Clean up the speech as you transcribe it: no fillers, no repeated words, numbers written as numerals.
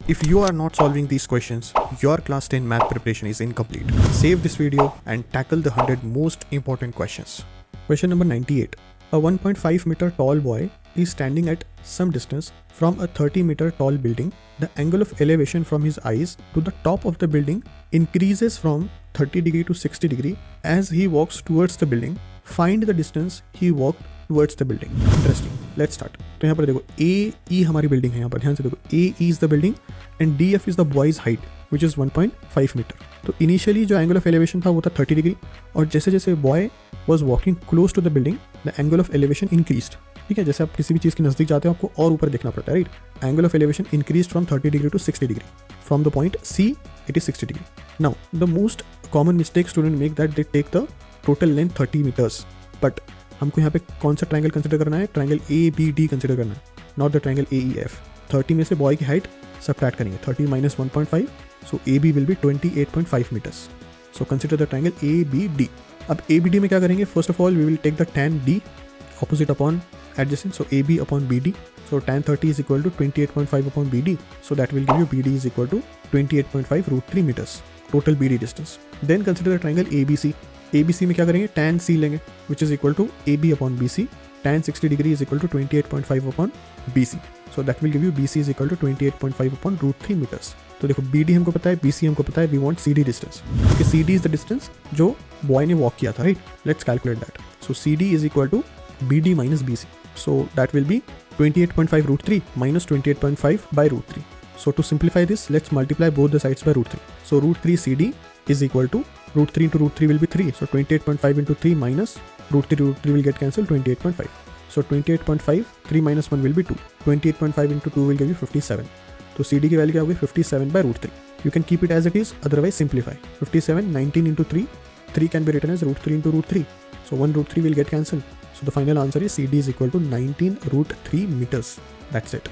If you are not solving these questions, your class 10 math preparation is incomplete. Save this video and tackle the 100 most important questions. Question number 98. A 1.5 meter tall boy is standing at some distance from a 30 meter tall building. The angle of elevation from his eyes to the top of the building increases from 30 degree to 60 degree as he walks towards the building. Find the distance he walked towards the building. Interesting. Let's start. तो यहाँ पर देखो AE हमारी building है, यहाँ पर ध्यान से देखो AE is the building and DF is the boy's height which is 1.5 meter. तो इनिशियली जो एंगल ऑफ एलिवेशन था वो था 30 डिग्री और जैसे जैसे boy was walking close to the building the angle of elevation increased. ठीक है, जैसे आप किसी भी चीज़ के नज़दीक जाते हो आपको और ऊपर देखना पड़ता है, right. Angle of elevation increase from 30 degree to 60 degree. From the point C it is 60 degree. Now the most common mistake student make that they take the total length 30 meters. But हमको यहाँ पे कौन सा triangle consider करना है? Triangle ABD consider करना है, not the triangle AEF. 30 में से बॉय की हाइट सबट्रैक्ट करेंगे. 30 minus 1.5, so AB will be 28.5 meters. So consider the triangle ABD. अब ABD में क्या करेंगे? First of all we will take the tan D opposite upon adjacent, so AB upon BD. So tan 30 is equal to 28.5 upon BD. So that will give you BD is equal to 28.5 root 3 meters. Total BD distance. Then consider the triangle ABC. ABC में क्या करेंगे? tan C लेंगे which is equal to AB upon BC. Tan 60 degree is equal to 28.5 upon BC. So that will give you BC is equal to 28.5 upon root 3 meters. तो देखो BD हमको पता है, BC हमको पता है, we want CD distance. Okay, CD is the distance जो boy ने walk किया था, right? Let's calculate that. So CD is equal to BD minus BC. So that will be 28.5 root 3 minus 28.5 by root 3. So to simplify this, let's multiply both the sides by root 3. So root 3 CD is equal to root 3 into root 3 will be 3. So 28.5 into 3 minus root 3 will get cancelled, 28.5. So 28.5, 3 minus 1 will be 2. 28.5 into 2 will give you 57. So CD की value क्या होगी? 57 by root 3. You can keep it as it is, otherwise simplify. 57, 19 into 3. 3 can be written as root 3 into root 3. So 1 root 3 will get cancelled. So the final answer is CD is equal to 19 root 3 meters. That's it.